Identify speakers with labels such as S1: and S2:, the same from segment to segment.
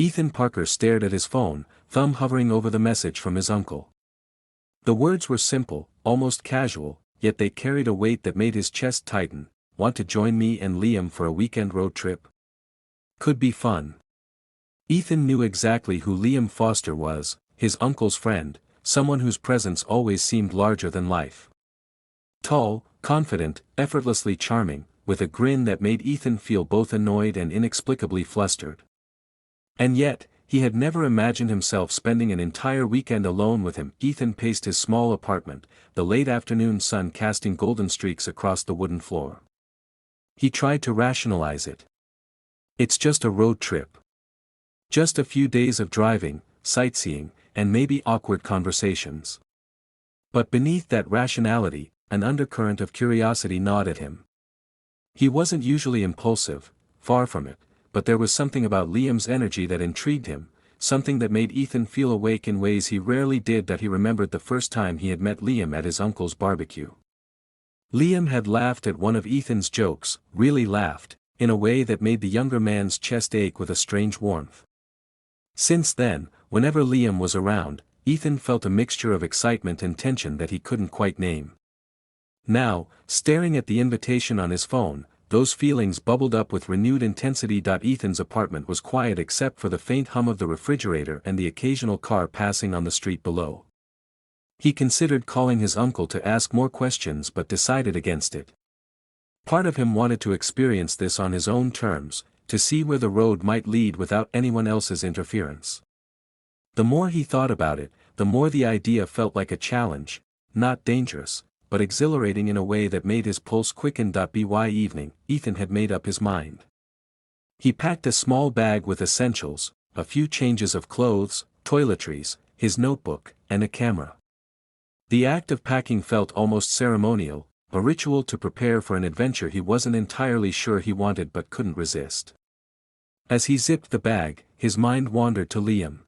S1: Ethan Parker stared at his phone, thumb hovering over the message from his uncle. The words were simple, almost casual, yet they carried a weight that made his chest tighten. Want to join me and Liam for a weekend road trip? Could be fun. Ethan knew exactly who Liam Foster was, his uncle's friend, someone whose presence always seemed larger than life. Tall, confident, effortlessly charming, with a grin that made Ethan feel both annoyed and inexplicably flustered. And yet, he had never imagined himself spending an entire weekend alone with him. Ethan paced his small apartment, the late afternoon sun casting golden streaks across the wooden floor. He tried to rationalize it. It's just a road trip. Just a few days of driving, sightseeing, and maybe awkward conversations. But beneath that rationality, an undercurrent of curiosity gnawed at him. He wasn't usually impulsive, far from it, but there was something about Liam's energy that intrigued him, something that made Ethan feel awake in ways he rarely did. That he remembered the first time he had met Liam at his uncle's barbecue. Liam had laughed at one of Ethan's jokes, really laughed, in a way that made the younger man's chest ache with a strange warmth. Since then, whenever Liam was around, Ethan felt a mixture of excitement and tension that he couldn't quite name. Now, staring at the invitation on his phone, those feelings bubbled up with renewed intensity. Ethan's apartment was quiet except for the faint hum of the refrigerator and the occasional car passing on the street below. He considered calling his uncle to ask more questions but decided against it. Part of him wanted to experience this on his own terms, to see where the road might lead without anyone else's interference. The more he thought about it, the more the idea felt like a challenge, not dangerous, but exhilarating in a way that made his pulse quicken. By evening, Ethan had made up his mind. He packed a small bag with essentials, a few changes of clothes, toiletries, his notebook, and a camera. The act of packing felt almost ceremonial, a ritual to prepare for an adventure he wasn't entirely sure he wanted but couldn't resist. As he zipped the bag, his mind wandered to Liam.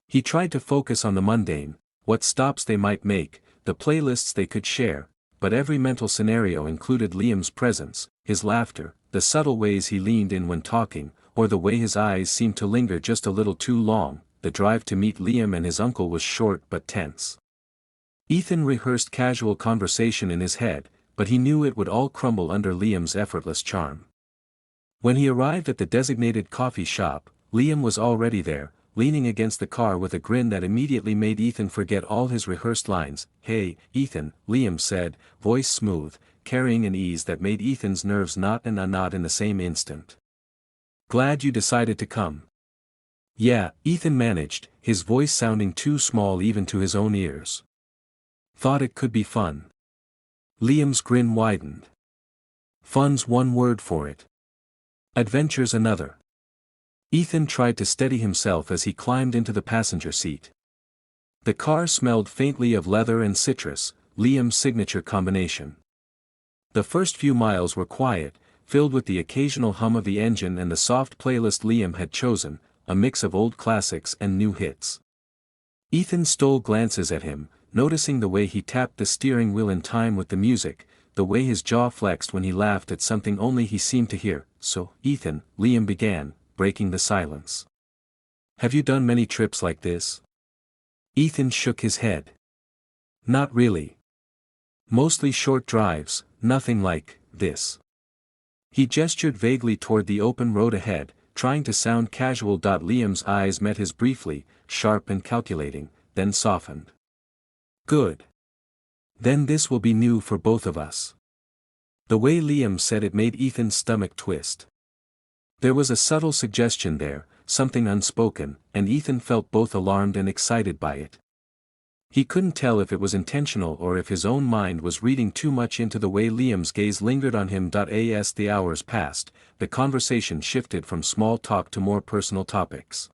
S1: He tried to focus on the mundane, what stops they might make, the playlists they could share, but every mental scenario included Liam's presence, his laughter, the subtle ways he leaned in when talking, or the way his eyes seemed to linger just a little too long. The drive to meet Liam and his uncle was short but tense. Ethan rehearsed casual conversation in his head, but he knew it would all crumble under Liam's effortless charm. When he arrived at the designated coffee shop, Liam was already there, leaning against the car with a grin that immediately made Ethan forget all his rehearsed lines. "Hey, Ethan," Liam said, voice smooth, carrying an ease that made Ethan's nerves knot and unknot in the same instant. "Glad you decided to come." "Yeah," Ethan managed, his voice sounding too small even to his own ears. "Thought it could be fun." Liam's grin widened. "Fun's one word for it. Adventure's another." Ethan tried to steady himself as he climbed into the passenger seat. The car smelled faintly of leather and citrus, Liam's signature combination. The first few miles were quiet, filled with the occasional hum of the engine and the soft playlist Liam had chosen, a mix of old classics and new hits. Ethan stole glances at him, noticing the way he tapped the steering wheel in time with the music, the way his jaw flexed when he laughed at something only he seemed to hear. "So, Ethan," Liam began, breaking the silence. "Have you done many trips like this?" Ethan shook his head. "Not really. Mostly short drives, nothing like this." He gestured vaguely toward the open road ahead, trying to sound casual. Liam's eyes met his briefly, sharp and calculating, then softened. "Good. Then this will be new for both of us." The way Liam said it made Ethan's stomach twist. There was a subtle suggestion there, something unspoken, and Ethan felt both alarmed and excited by it. He couldn't tell if it was intentional or if his own mind was reading too much into the way Liam's gaze lingered on him. As the hours passed, the conversation shifted from small talk to more personal topics.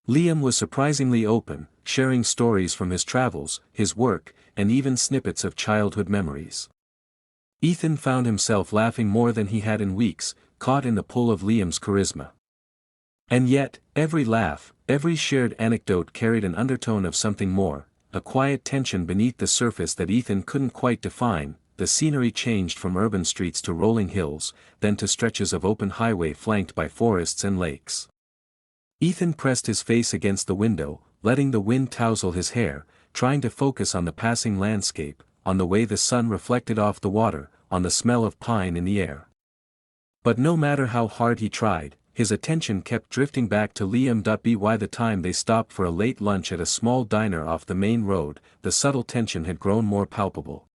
S1: Liam was surprisingly open, sharing stories from his travels, his work, and even snippets of childhood memories. Ethan found himself laughing more than he had in weeks, caught in the pull of Liam's charisma. And yet, every laugh, every shared anecdote carried an undertone of something more, a quiet tension beneath the surface that Ethan couldn't quite define. The scenery changed from urban streets to rolling hills, then to stretches of open highway flanked by forests and lakes. Ethan pressed his face against the window, letting the wind tousle his hair, trying to focus on the passing landscape, on the way the sun reflected off the water, on the smell of pine in the air. But no matter how hard he tried, his attention kept drifting back to Liam. By the time they stopped for a late lunch at a small diner off the main road, the subtle tension had grown more palpable.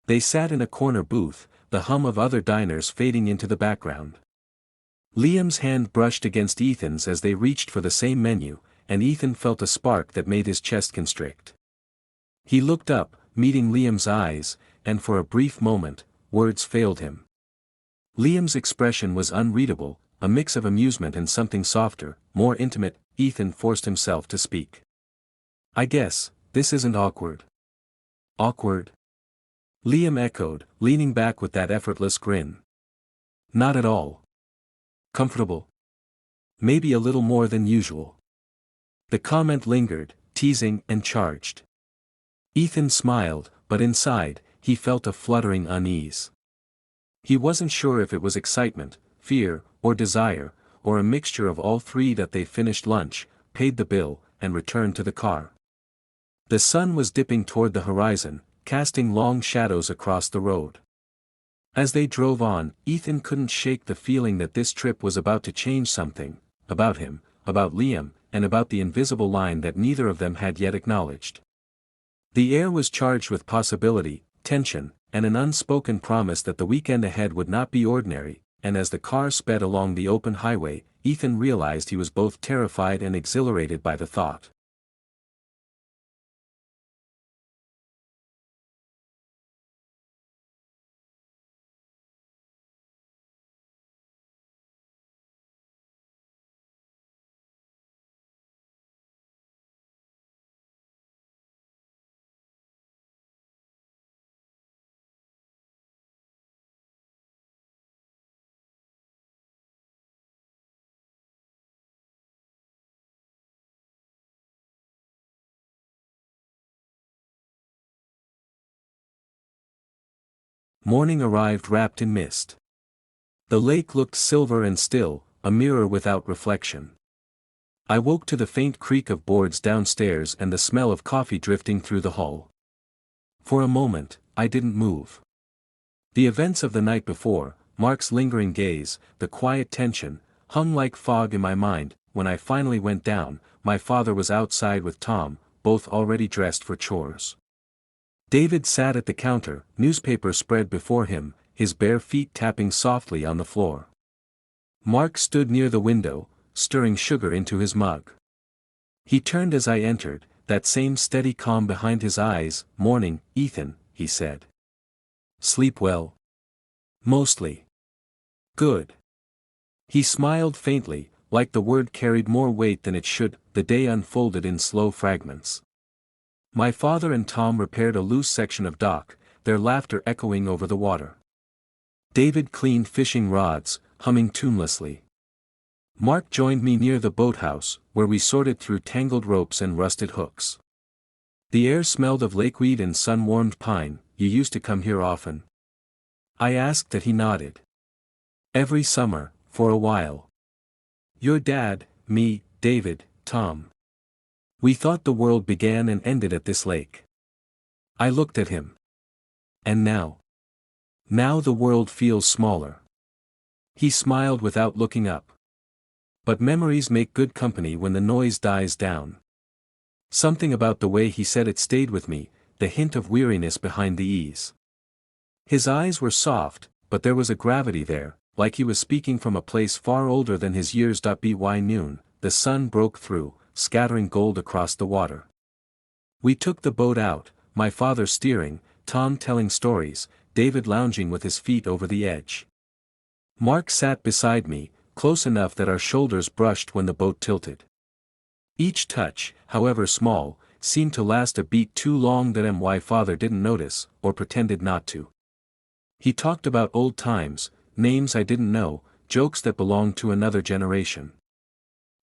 S1: They sat in a corner booth, the hum of other diners fading into the background. Liam's hand brushed against Ethan's as they reached for the same menu, and Ethan felt a spark that made his chest constrict. He looked up, meeting Liam's eyes, and for a brief moment, words failed him. Liam's expression was unreadable, a mix of amusement and something softer, more intimate. Ethan forced himself to speak. "I guess, this isn't awkward." "Awkward?" Liam echoed, leaning back with that effortless grin. "Not at all." "Comfortable?" "Maybe a little more than usual." The comment lingered, teasing and charged. Ethan smiled, but inside, he felt a fluttering unease. He wasn't sure if it was excitement, fear, or desire, or a mixture of all three. That they finished lunch, paid the bill, and returned to the car. The sun was dipping toward the horizon, casting long shadows across the road. As they drove on, Ethan couldn't shake the feeling that this trip was about to change something, about him, about Liam, and about the invisible line that neither of them had yet acknowledged. The air was charged with possibility, tension, and an unspoken promise that the weekend ahead would not be ordinary, and as the car sped along the open highway, Ethan realized he was both terrified and exhilarated by the thought. Morning arrived wrapped in mist. The lake looked silver and still, a mirror without reflection. I woke to the faint creak of boards downstairs and the smell of coffee drifting through the hall. For a moment, I didn't move. The events of the night before, Mark's lingering gaze, the quiet tension, hung like fog in my mind. When I finally went down, my father was outside with Tom, both already dressed for chores. David sat at the counter, newspaper spread before him, his bare feet tapping softly on the floor. Mark stood near the window, stirring sugar into his mug. He turned as I entered, that same steady calm behind his eyes. "Morning, Ethan," he said. "Sleep well?" "Mostly." "Good." He smiled faintly, like the word carried more weight than it should. The day unfolded in slow fragments. My father and Tom repaired a loose section of dock, their laughter echoing over the water. David cleaned fishing rods, humming tunelessly. Mark joined me near the boathouse, where we sorted through tangled ropes and rusted hooks. The air smelled of lakeweed and sun-warmed pine. "You used to come here often?" I asked that he nodded. "Every summer, for a while." "Your dad, me, David, Tom. We thought the world began and ended at this lake." I looked at him. "And now?" "Now the world feels smaller." He smiled without looking up. "But memories make good company when the noise dies down." Something about the way he said it stayed with me, the hint of weariness behind the ease. His eyes were soft, but there was a gravity there, like he was speaking from a place far older than his years. By noon, the sun broke through, scattering gold across the water. We took the boat out, my father steering, Tom telling stories, David lounging with his feet over the edge. Mark sat beside me, close enough that our shoulders brushed when the boat tilted. Each touch, however small, seemed to last a beat too long. My father didn't notice, or pretended not to. He talked about old times, names I didn't know, jokes that belonged to another generation.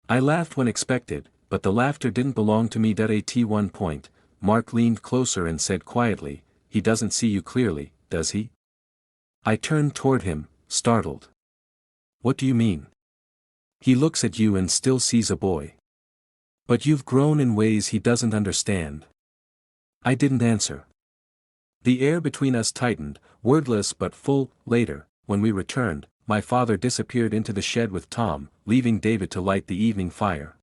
S1: I laughed when expected, but the laughter didn't belong to me. At one point, Mark leaned closer and said quietly, "He doesn't see you clearly, does he?" I turned toward him, startled. "What do you mean?" He looks at you and still sees a boy. But you've grown in ways he doesn't understand. I didn't answer. The air between us tightened, wordless but full. Later, when we returned, my father disappeared into the shed with Tom, leaving David to light the evening fire.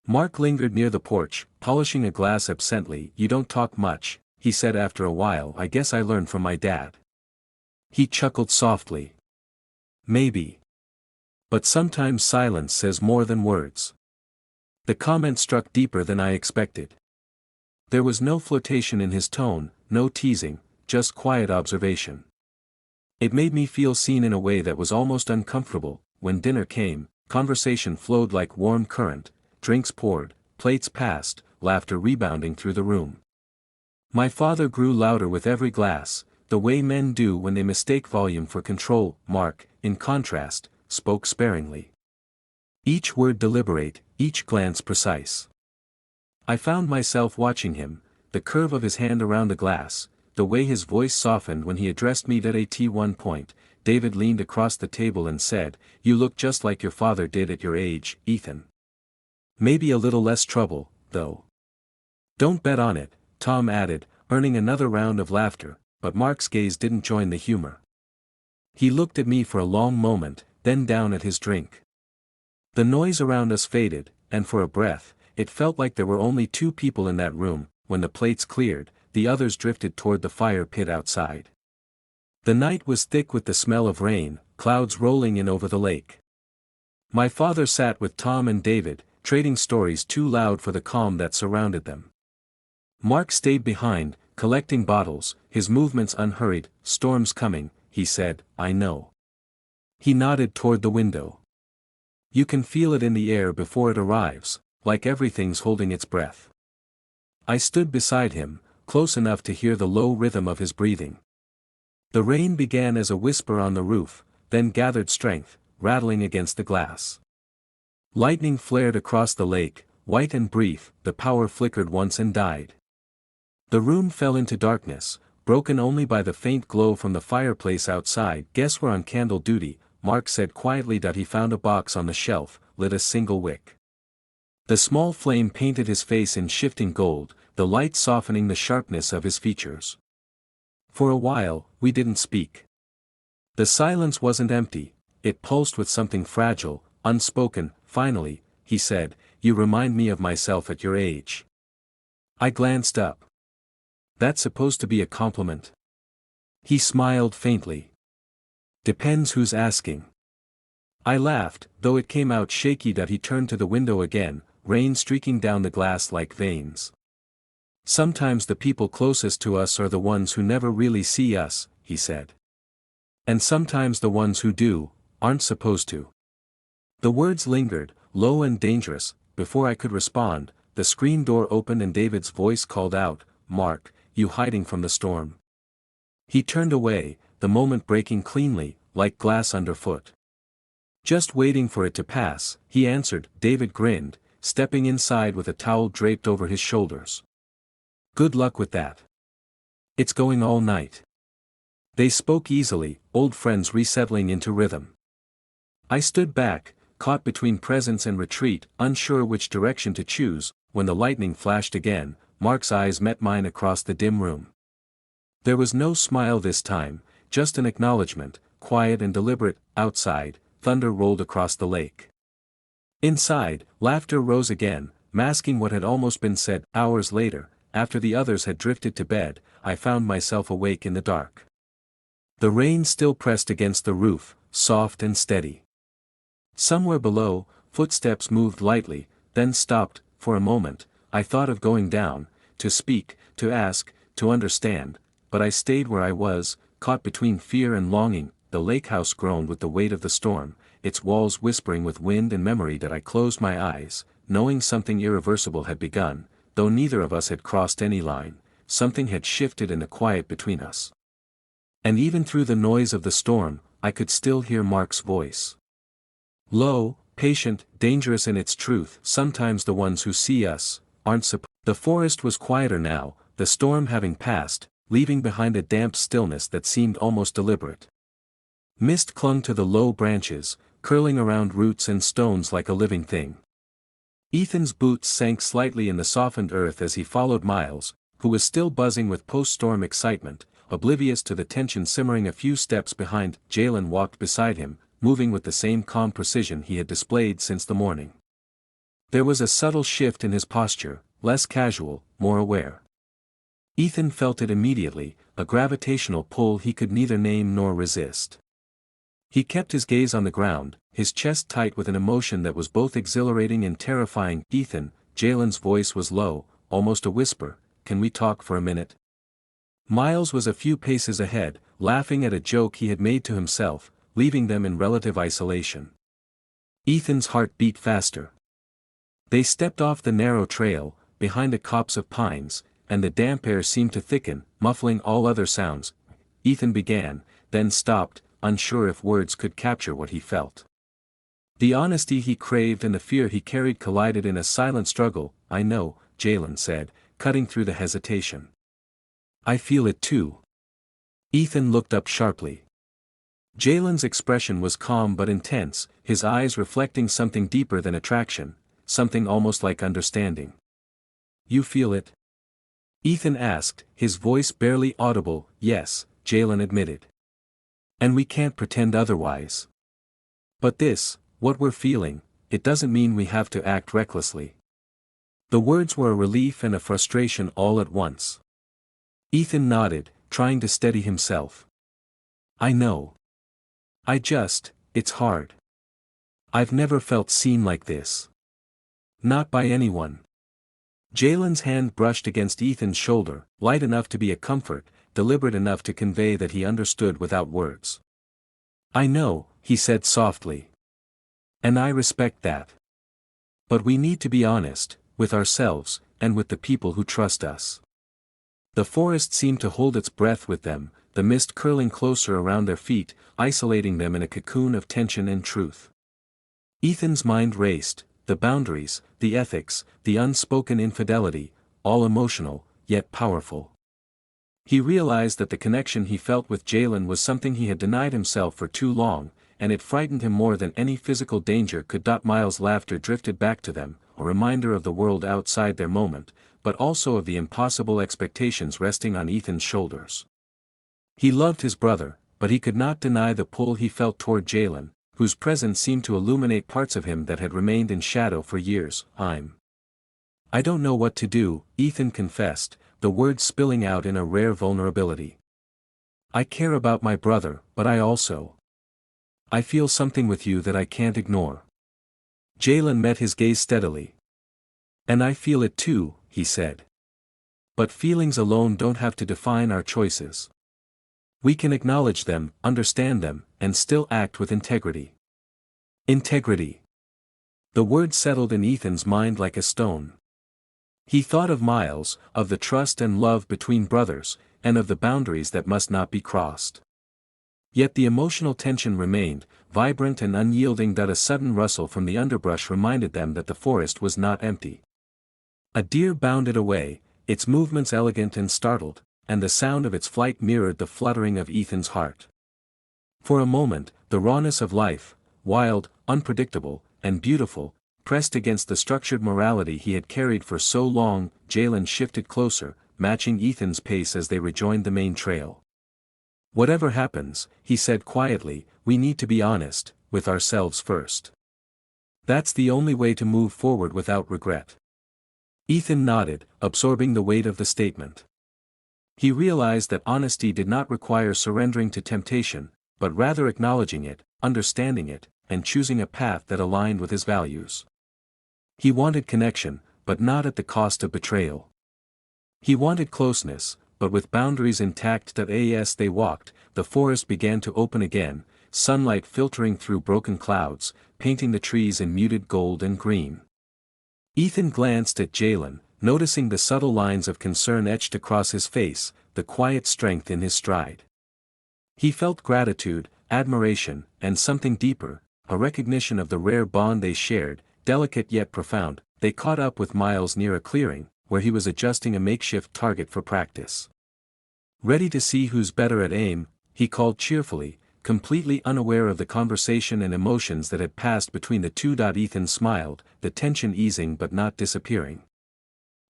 S1: Mark lingered near the porch, polishing a glass absently. You don't talk much, he said after a while. I guess I learned from my dad. He chuckled softly. Maybe. But sometimes silence says more than words. The comment struck deeper than I expected. There was no flirtation in his tone, no teasing, just quiet observation. It made me feel seen in a way that was almost uncomfortable. When dinner came, conversation flowed like warm current, drinks poured, plates passed, laughter rebounding through the room. My father grew louder with every glass, the way men do when they mistake volume for control. Mark, in contrast, spoke sparingly. Each word deliberate, each glance precise. I found myself watching him, the curve of his hand around the glass, the way his voice softened when he addressed me. At one point, David leaned across the table and said, "You look just like your father did at your age, Ethan. Maybe a little less trouble, though." "Don't bet on it," Tom added, earning another round of laughter, but Mark's gaze didn't join the humor. He looked at me for a long moment, then down at his drink. The noise around us faded, and for a breath, it felt like there were only two people in that room. When the plates cleared, the others drifted toward the fire pit outside. The night was thick with the smell of rain, clouds rolling in over the lake. My father sat with Tom and David, trading stories too loud for the calm that surrounded them. Mark stayed behind, collecting bottles, his movements unhurried. "Storm's coming," he said. "I know." He nodded toward the window. "You can feel it in the air before it arrives, like everything's holding its breath." I stood beside him, close enough to hear the low rhythm of his breathing. The rain began as a whisper on the roof, then gathered strength, rattling against the glass. Lightning flared across the lake, white and brief. The power flickered once and died. The room fell into darkness, broken only by the faint glow from the fireplace outside. "Guess we're on candle duty," Mark said quietly. He found a box on the shelf, lit a single wick. The small flame painted his face in shifting gold, the light softening the sharpness of his features. For a while, we didn't speak. The silence wasn't empty, it pulsed with something fragile, unspoken. Finally, he said, "You remind me of myself at your age." I glanced up. "That's supposed to be a compliment?" He smiled faintly. "Depends who's asking." I laughed, though it came out shaky. He turned to the window again, rain streaking down the glass like veins. "Sometimes the people closest to us are the ones who never really see us," he said. "And sometimes the ones who do, aren't supposed to." The words lingered, low and dangerous. Before I could respond, the screen door opened and David's voice called out, "Mark, you hiding from the storm?" He turned away, the moment breaking cleanly, like glass underfoot. "Just waiting for it to pass," he answered. David grinned, stepping inside with a towel draped over his shoulders. "Good luck with that. It's going all night." They spoke easily, old friends resettling into rhythm. I stood back, caught between presence and retreat, unsure which direction to choose. When the lightning flashed again, Mark's eyes met mine across the dim room. There was no smile this time, just an acknowledgement, quiet and deliberate. Outside, thunder rolled across the lake. Inside, laughter rose again, masking what had almost been said. Hours later, after the others had drifted to bed, I found myself awake in the dark. The rain still pressed against the roof, soft and steady. Somewhere below, footsteps moved lightly, then stopped. For a moment, I thought of going down, to speak, to ask, to understand, but I stayed where I was, caught between fear and longing. The lake house groaned with the weight of the storm, its walls whispering with wind and memory. I closed my eyes, knowing something irreversible had begun. Though neither of us had crossed any line, something had shifted in the quiet between us. And even through the noise of the storm, I could still hear Mark's voice. Low, patient, dangerous in its truth. "Sometimes the ones who see us, aren't supposed." The forest was quieter now, the storm having passed, leaving behind a damp stillness that seemed almost deliberate. Mist clung to the low branches, curling around roots and stones like a living thing. Ethan's boots sank slightly in the softened earth as he followed Miles, who was still buzzing with post-storm excitement, oblivious to the tension simmering a few steps behind. Jalen walked beside him, moving with the same calm precision he had displayed since the morning. There was a subtle shift in his posture, less casual, more aware. Ethan felt it immediately, a gravitational pull he could neither name nor resist. He kept his gaze on the ground, his chest tight with an emotion that was both exhilarating and terrifying. "Ethan," Jalen's voice was low, almost a whisper, "can we talk for a minute?" Miles was a few paces ahead, laughing at a joke he had made to himself, leaving them in relative isolation. Ethan's heart beat faster. They stepped off the narrow trail, behind a copse of pines, and the damp air seemed to thicken, muffling all other sounds. Ethan began, then stopped, unsure if words could capture what he felt. The honesty he craved and the fear he carried collided in a silent struggle. "I know," Jalen said, cutting through the hesitation. "I feel it too." Ethan looked up sharply. Jalen's expression was calm but intense, his eyes reflecting something deeper than attraction, something almost like understanding. "You feel it?" Ethan asked, his voice barely audible. "Yes," Jalen admitted. "And we can't pretend otherwise. But this, what we're feeling, it doesn't mean we have to act recklessly." The words were a relief and a frustration all at once. Ethan nodded, trying to steady himself. "I know. It's hard. I've never felt seen like this. Not by anyone." Jalen's hand brushed against Ethan's shoulder, light enough to be a comfort, deliberate enough to convey that he understood without words. "I know," he said softly. "And I respect that. But we need to be honest, with ourselves, and with the people who trust us." The forest seemed to hold its breath with them, the mist curling closer around their feet, isolating them in a cocoon of tension and truth. Ethan's mind raced, the boundaries, the ethics, the unspoken infidelity, all emotional, yet powerful. He realized that the connection he felt with Jalen was something he had denied himself for too long, and it frightened him more than any physical danger could. Miles' laughter drifted back to them, a reminder of the world outside their moment, but also of the impossible expectations resting on Ethan's shoulders. He loved his brother, but he could not deny the pull he felt toward Jalen, whose presence seemed to illuminate parts of him that had remained in shadow for years. I don't know what to do," Ethan confessed, the words spilling out in a rare vulnerability. "I care about my brother, but I feel something with you that I can't ignore." Jalen met his gaze steadily. "And I feel it too," he said. "But feelings alone don't have to define our choices. We can acknowledge them, understand them, and still act with integrity." Integrity. The word settled in Ethan's mind like a stone. He thought of Miles, of the trust and love between brothers, and of the boundaries that must not be crossed. Yet the emotional tension remained, vibrant and unyielding. A sudden rustle from the underbrush reminded them that the forest was not empty. A deer bounded away, its movements elegant and startled, and the sound of its flight mirrored the fluttering of Ethan's heart. For a moment, the rawness of life, wild, unpredictable, and beautiful, pressed against the structured morality he had carried for so long. Jalen shifted closer, matching Ethan's pace as they rejoined the main trail. "Whatever happens," he said quietly, "we need to be honest, with ourselves first. That's the only way to move forward without regret." Ethan nodded, absorbing the weight of the statement. He realized that honesty did not require surrendering to temptation, but rather acknowledging it, understanding it, and choosing a path that aligned with his values. He wanted connection, but not at the cost of betrayal. He wanted closeness, but with boundaries intact. As they walked, the forest began to open again, sunlight filtering through broken clouds, painting the trees in muted gold and green. Ethan glanced at Jalen, noticing the subtle lines of concern etched across his face, the quiet strength in his stride. He felt gratitude, admiration, and something deeper, a recognition of the rare bond they shared, delicate yet profound. They caught up with Miles near a clearing, where he was adjusting a makeshift target for practice. "Ready to see who's better at aim?" he called cheerfully, completely unaware of the conversation and emotions that had passed between the two. Ethan smiled, the tension easing but not disappearing.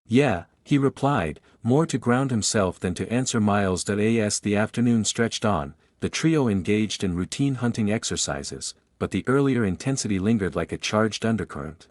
S1: "Yeah," he replied, more to ground himself than to answer Miles. As the afternoon stretched on, the trio engaged in routine hunting exercises, but the earlier intensity lingered like a charged undercurrent.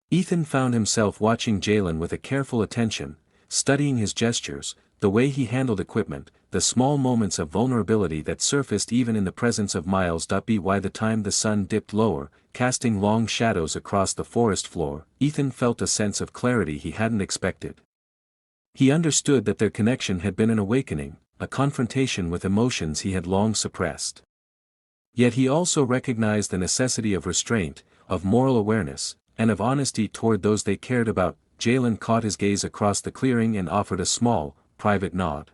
S1: Ethan found himself watching Jalen with a careful attention, studying his gestures, the way he handled equipment, the small moments of vulnerability that surfaced even in the presence of Miles. By the time the sun dipped lower, casting long shadows across the forest floor, Ethan felt a sense of clarity he hadn't expected. He understood that their connection had been an awakening, a confrontation with emotions he had long suppressed. Yet he also recognized the necessity of restraint, of moral awareness, and of honesty toward those they cared about. Jalen caught his gaze across the clearing and offered a small, private nod.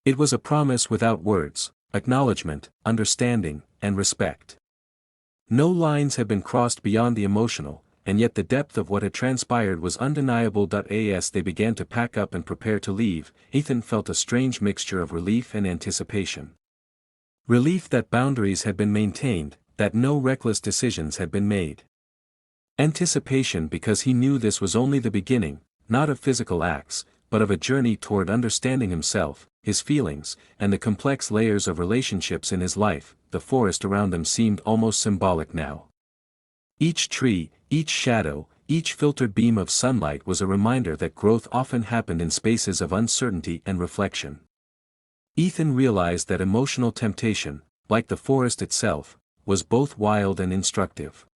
S1: It was a promise without words, acknowledgement, understanding, and respect. No lines had been crossed beyond the emotional, and yet the depth of what had transpired was undeniable. As they began to pack up and prepare to leave, Ethan felt a strange mixture of relief and anticipation. Relief that boundaries had been maintained, that no reckless decisions had been made. Anticipation because he knew this was only the beginning, not of physical acts, but of a journey toward understanding himself, his feelings, and the complex layers of relationships in his life. The forest around them seemed almost symbolic now. Each tree, each shadow, each filtered beam of sunlight was a reminder that growth often happened in spaces of uncertainty and reflection. Ethan realized that emotional temptation, like the forest itself, was both wild and instructive.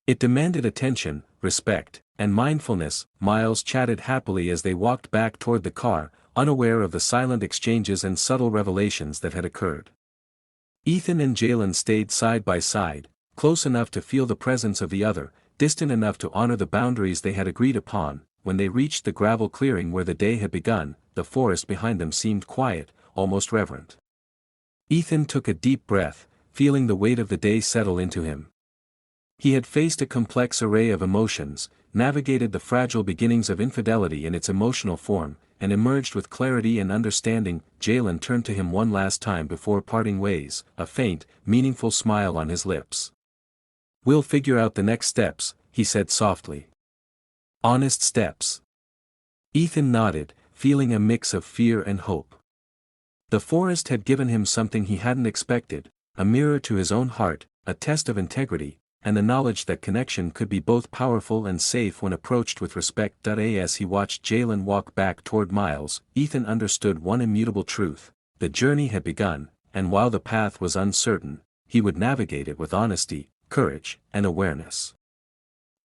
S1: It demanded attention, respect, and mindfulness. Miles chatted happily as they walked back toward the car, unaware of the silent exchanges and subtle revelations that had occurred. Ethan and Jalen stayed side by side, close enough to feel the presence of the other, distant enough to honor the boundaries they had agreed upon. When they reached the gravel clearing where the day had begun, the forest behind them seemed quiet, almost reverent. Ethan took a deep breath, feeling the weight of the day settle into him. He had faced a complex array of emotions, navigated the fragile beginnings of infidelity in its emotional form, and emerged with clarity and understanding. Jalen turned to him one last time before parting ways, a faint, meaningful smile on his lips. "We'll figure out the next steps," he said softly. "Honest steps." Ethan nodded, feeling a mix of fear and hope. The forest had given him something he hadn't expected, a mirror to his own heart, a test of integrity, and the knowledge that connection could be both powerful and safe when approached with respect. As he watched Jalen walk back toward Miles, Ethan understood one immutable truth: the journey had begun, and while the path was uncertain, he would navigate it with honesty, courage, and awareness.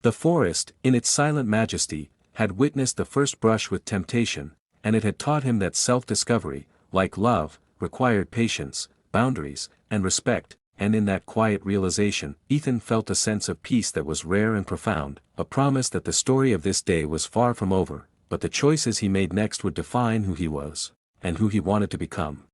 S1: The forest, in its silent majesty, had witnessed the first brush with temptation, and it had taught him that self-discovery, like love, required patience, boundaries, and respect. And in that quiet realization, Ethan felt a sense of peace that was rare and profound, a promise that the story of this day was far from over, but the choices he made next would define who he was, and who he wanted to become.